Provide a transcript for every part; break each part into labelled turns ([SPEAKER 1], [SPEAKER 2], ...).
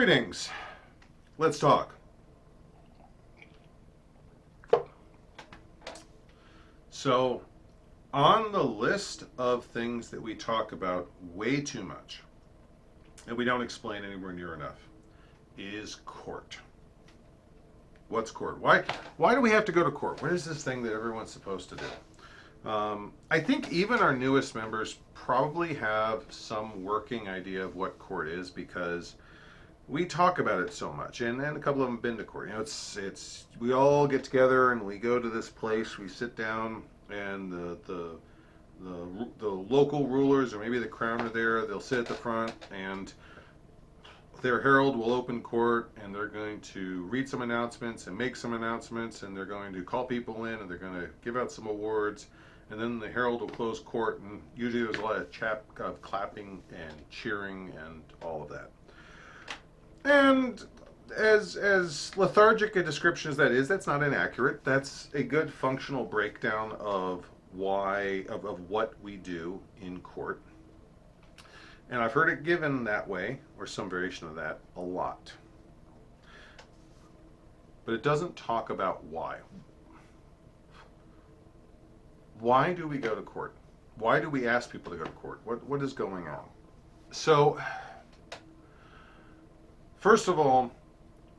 [SPEAKER 1] Greetings. Let's talk. So, on the list of things that we talk about way too much, and we don't explain anywhere near enough, is court. What's court? Why do we have to go to court? What is this thing that everyone's supposed to do? I think even our newest members probably have some working idea of what court is because we talk about it so much, and a couple of them have been to court. You know, it's we all get together and we go to this place. We sit down, and the local rulers or maybe the crown are there. They'll sit at the front, and their herald will open court, and they're going to read some announcements and make some announcements, and they're going to call people in, and they're going to give out some awards, and then the herald will close court, and usually there's a lot of clapping and cheering and all of that. And as lethargic a description as that is, that's not inaccurate. That's a good functional breakdown of what we do in court. And I've heard it given that way, or some variation of that, a lot. But it doesn't talk about why. Why do we go to court? Why do we ask people to go to court? What is going on? So, first of all,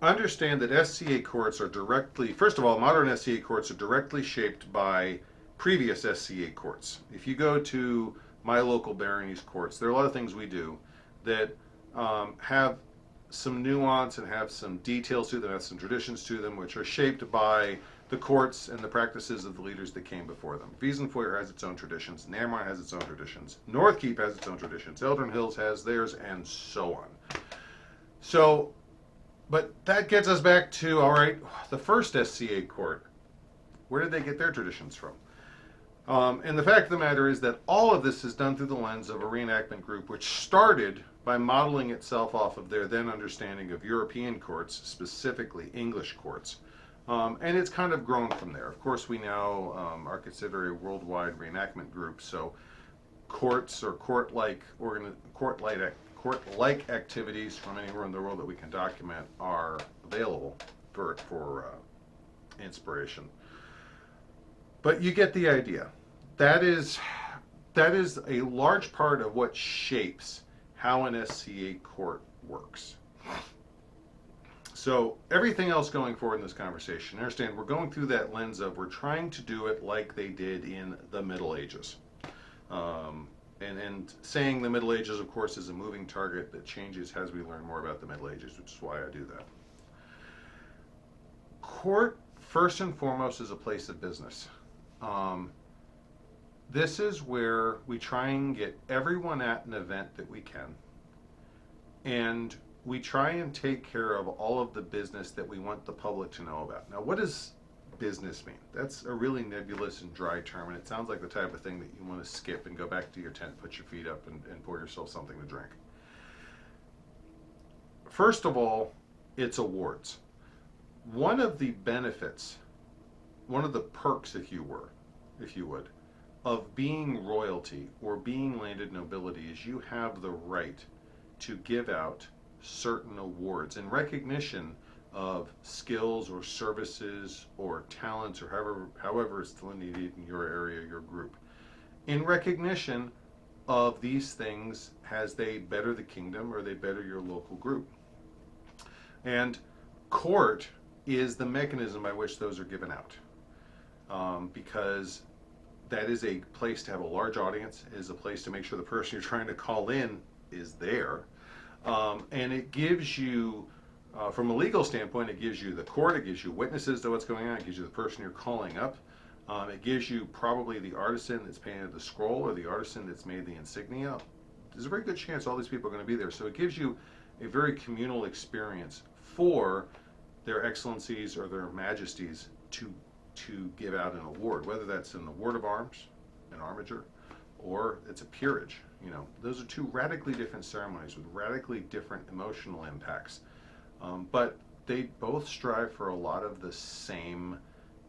[SPEAKER 1] understand that SCA courts are modern SCA courts are directly shaped by previous SCA courts. If you go to my local baronies courts, there are a lot of things we do that have some nuance and have some details to them, have some traditions to them, which are shaped by the courts and the practices of the leaders that came before them. Wiesenfeuer has its own traditions, Namron has its own traditions, Northkeep has its own traditions, Eldon Hills has theirs, and so on. So, but that gets us back to, all right, the first SCA court. Where did they get their traditions from? And the fact of the matter is that all of this is done through the lens of a reenactment group which started by modeling itself off of their then understanding of European courts, specifically English courts. And it's kind of grown from there. Of course, we now are considered a worldwide reenactment group, so courts or court-like activities from anywhere in the world that we can document are available for inspiration. But you get the idea. That is a large part of what shapes how an SCA court works. So everything else going forward in this conversation, understand we're going through that lens of we're trying to do it like they did in the Middle Ages. And saying the Middle Ages, of course, is a moving target that changes as we learn more about the Middle Ages, which is why I do that. Court, first and foremost, is a place of business. This is where we try and get everyone at an event that we can, and we try and take care of all of the business that we want the public to know about. Now, what does business mean? That's a really nebulous and dry term, and it sounds like the type of thing that you want to skip and go back to your tent, put your feet up, and pour yourself something to drink. First of all, it's awards. One of the benefits, one of the perks, if you would, of being royalty or being landed nobility is you have the right to give out certain awards in recognition of skills or services or talents or however it's delineated in your area, your group. In recognition of these things as they better the kingdom or they better your local group. And court is the mechanism by which those are given out. Because that is a place to have a large audience, is a place to make sure the person you're trying to call in is there. And it gives you, from a legal standpoint, it gives you the court, it gives you witnesses to what's going on, it gives you the person you're calling up. It gives you probably the artisan that's painted the scroll or the artisan that's made the insignia. There's a very good chance all these people are going to be there. So it gives you a very communal experience for their excellencies or their majesties to give out an award, whether that's an award of arms, an armiger, or it's a peerage. You know, those are two radically different ceremonies with radically different emotional impacts. But they both strive for a lot of the same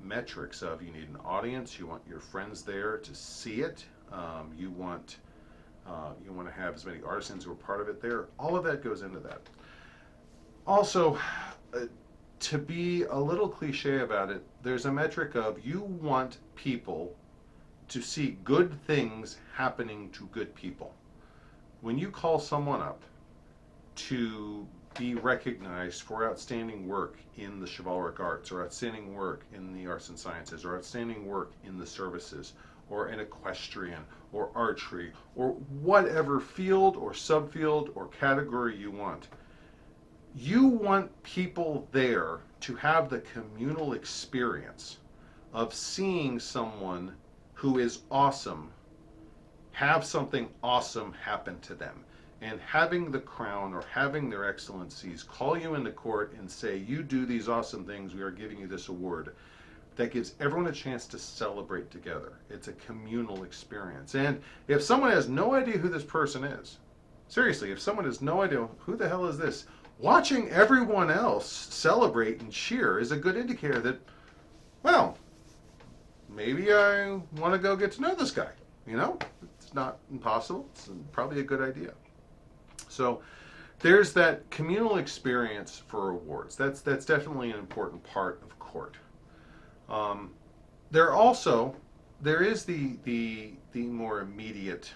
[SPEAKER 1] metrics of you need an audience, you want your friends there to see it, you want to have as many artisans who are part of it there. All of that goes into that. Also, uh, to be a little cliche about it, there's a metric of you want people to see good things happening to good people. When you call someone up to be recognized for outstanding work in the chivalric arts, or outstanding work in the arts and sciences, or outstanding work in the services, or in equestrian, or archery, or whatever field or subfield or category you want people there to have the communal experience of seeing someone who is awesome have something awesome happen to them. And having the crown or having their excellencies call you into court and say, you do these awesome things, we are giving you this award. That gives everyone a chance to celebrate together. It's a communal experience. And if someone has no idea who this person is, seriously, if someone has no idea who the hell is this, watching everyone else celebrate and cheer is a good indicator that, well, maybe I want to go get to know this guy. You know, it's not impossible. It's probably a good idea. So there's that communal experience for awards. That's definitely an important part of court. Um, there is the more immediate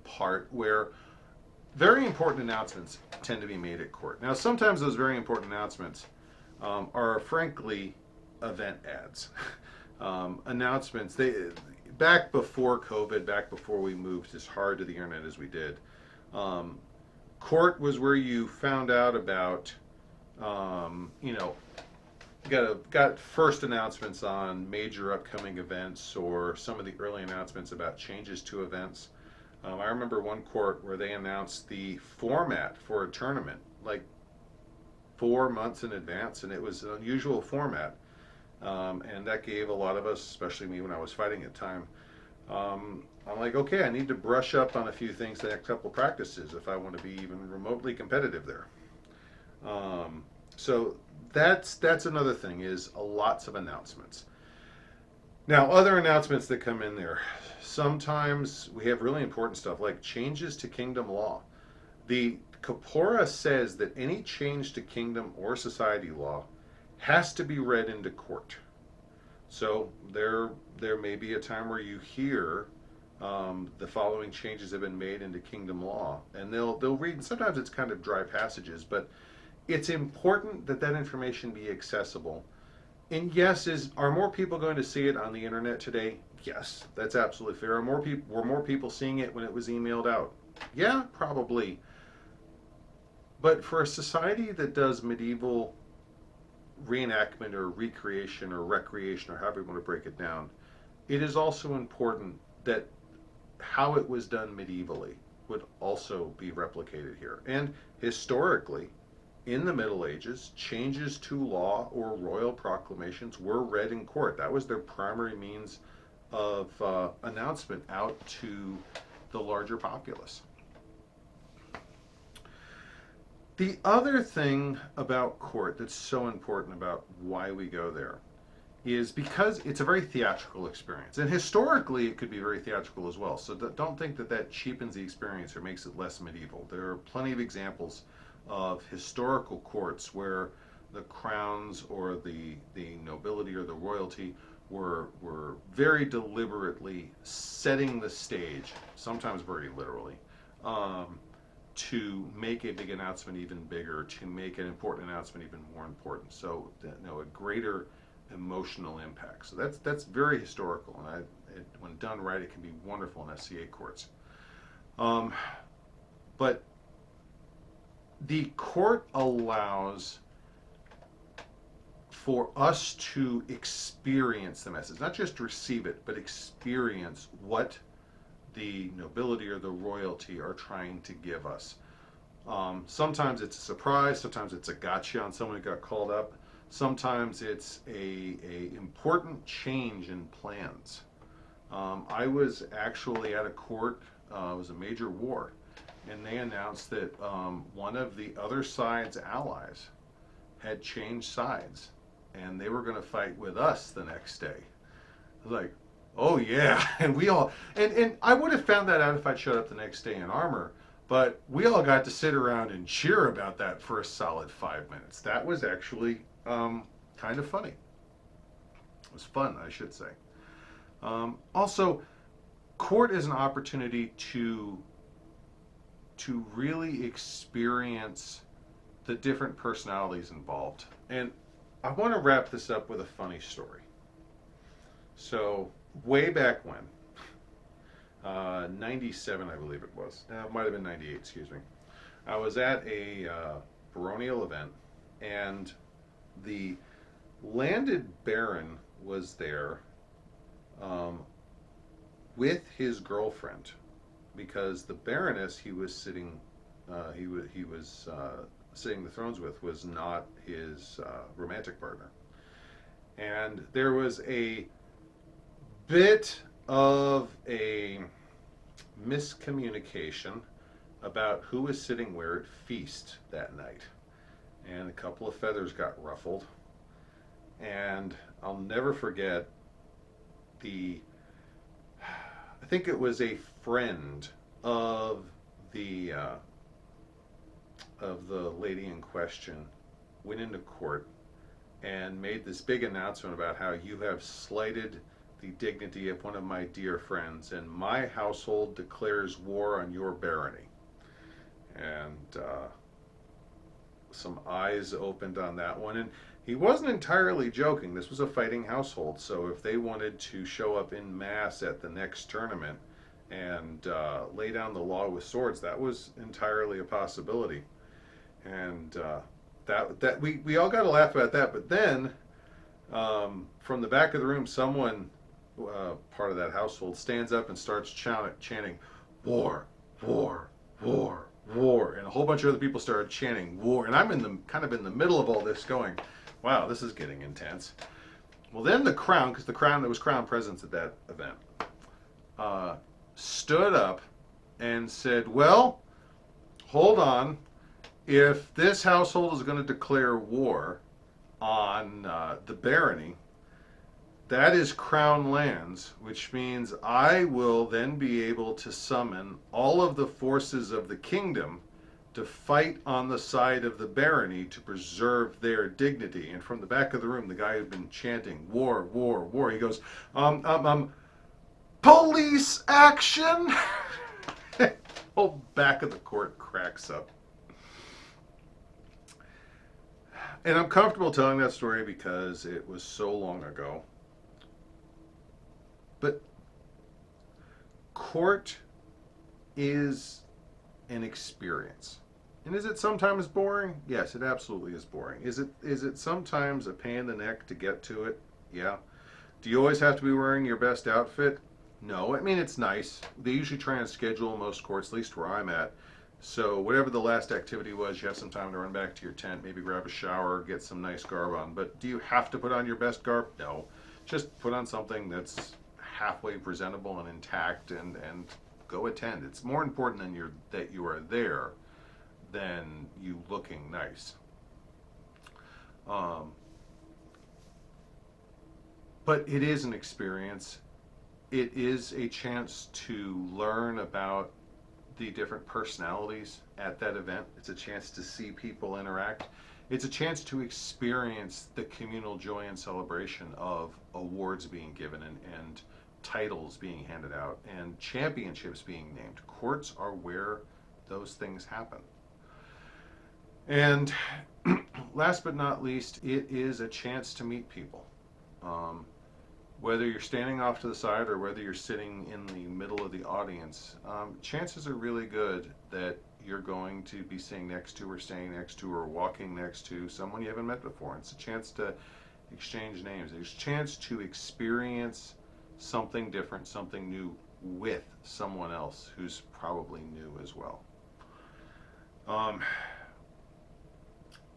[SPEAKER 1] part where very important announcements tend to be made at court. Now, sometimes those very important announcements are frankly event ads. Announcements, back before COVID, back before we moved as hard to the internet as we did, court was where you found out about, you know, got first announcements on major upcoming events, or some of the early announcements about changes to events. I remember one court where they announced the format for a tournament like 4 months in advance, and it was an unusual format. And that gave a lot of us, especially me when I was fighting at the time, I'm like, okay, I need to brush up on a few things the next couple practices if I want to be even remotely competitive there. So that's another thing, is lots of announcements. Now, other announcements that come in there. Sometimes we have really important stuff like changes to kingdom law. The Kapora says that any change to kingdom or society law has to be read into court. So there may be a time where you hear the following changes have been made into kingdom law, and they'll read. And sometimes it's kind of dry passages, but it's important that that information be accessible. And yes, are more people going to see it on the internet today? Yes, that's absolutely fair. Were more people seeing it when it was emailed out? Yeah, probably. But for a society that does medieval reenactment or recreation or recreation, or however you want to break it down, it is also important that how it was done medievally would also be replicated here. And historically, in the Middle Ages, changes to law or royal proclamations were read in court. That was their primary means of announcement out to the larger populace. The other thing about court that's so important about why we go there is because it's a very theatrical experience. And historically, it could be very theatrical as well. So don't think that that cheapens the experience or makes it less medieval. There are plenty of examples of historical courts where the crowns or the nobility or the royalty were very deliberately setting the stage, sometimes very literally, to make a big announcement even bigger, to make an important announcement even more important. So, a greater emotional impact. So that's very historical, and when done right, it can be wonderful in SCA courts. But the court allows for us to experience the message, not just receive it, but experience what the nobility or the royalty are trying to give us. Sometimes it's a surprise, sometimes it's a gotcha on someone who got called up, sometimes it's a important change in plans. I was actually at a court, it was a major war, and they announced that one of the other side's allies had changed sides, and they were going to fight with us the next day. I was like, oh yeah, and we all, and I would have found that out if I'd showed up the next day in armor, But we all got to sit around and cheer about that for a solid 5 minutes. That was actually kind of funny. It was fun, I should say. Also, court is an opportunity to really experience the different personalities involved. And I want to wrap this up with a funny story. So, way back when, 97, I believe it was. It might have been 98, excuse me. I was at a baronial event, and the landed baron was there with his girlfriend, because the baroness he was sitting sitting the thrones with was not his romantic partner, and there was a bit of a miscommunication about who was sitting where at feast that night, and a couple of feathers got ruffled, and I'll never forget I think it was a friend of the lady in question went into court and made this big announcement about how you have slighted the dignity of one of my dear friends, and my household declares war on your barony. And some eyes opened on that one, and he wasn't entirely joking. This was a fighting household, so if they wanted to show up in mass at the next tournament and lay down the law with swords, that was entirely a possibility. And that we all got to laugh about that. But then from the back of the room, someone, part of that household, stands up and starts chanting, "War, war, war, war," and a whole bunch of other people started chanting "war," and I'm in the middle of all this, going, "Wow, this is getting intense." Well, then the crown, because there was crown presence at that event, stood up and said, "Well, hold on. If this household is going to declare war on the barony, that is crown lands, which means I will then be able to summon all of the forces of the kingdom to fight on the side of the barony to preserve their dignity." And from the back of the room, the guy who'd been chanting "war, war, war," he goes, "Police action!" Whole back of the court cracks up. And I'm comfortable telling that story because it was so long ago. But court is an experience. And is it sometimes boring? Yes, it absolutely is boring. Is it sometimes a pain in the neck to get to it? Yeah. Do you always have to be wearing your best outfit? No. I mean, it's nice. They usually try and schedule most courts, at least where I'm at. So whatever the last activity was, you have some time to run back to your tent, maybe grab a shower, get some nice garb on. But do you have to put on your best garb? No. Just put on something that's halfway presentable and intact, and go attend. It's more important that you are there than you looking nice. But it is an experience. It is a chance to learn about the different personalities at that event. It's a chance to see people interact. It's a chance to experience the communal joy and celebration of awards being given and titles being handed out and championships being named. Courts are where those things happen. And last but not least, it is a chance to meet people. Whether you're standing off to the side or whether you're sitting in the middle of the audience, chances are really good that you're going to be sitting next to or staying next to or walking next to someone you haven't met before. It's a chance to exchange names. It's a chance to experience something different, something new with someone else who's probably new as well.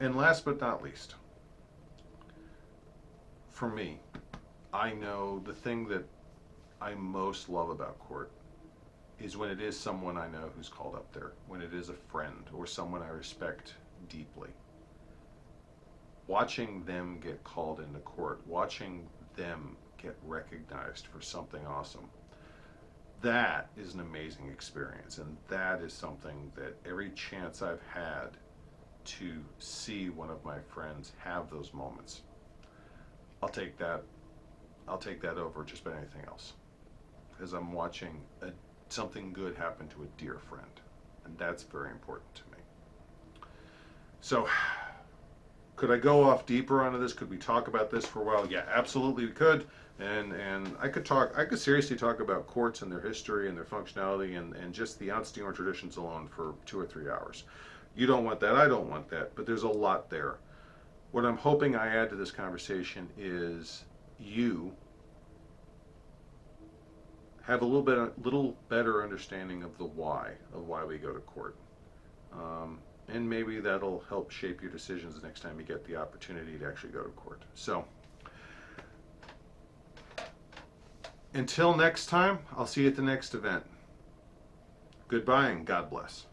[SPEAKER 1] And last but not least, for me, I know the thing that I most love about court is when it is someone I know who's called up there, when it is a friend or someone I respect deeply. Watching them get called into court, watching them get recognized for something awesome, that is an amazing experience, and that is something that every chance I've had to see one of my friends have those moments, I'll take that. I'll take that over just about anything else, because I'm watching something good happen to a dear friend, and that's very important to me. So, could I go off deeper onto this? Could we talk about this for a while? Yeah, absolutely we could. And I could seriously talk about courts and their history and their functionality and just the Outstanding traditions alone for 2 or 3 hours. You don't want that, I don't want that, but there's a lot there. What I'm hoping I add to this conversation is you have a little better understanding of the why of why we go to court. And maybe that'll help shape your decisions the next time you get the opportunity to actually go to court. So, until next time, I'll see you at the next event. Goodbye and God bless.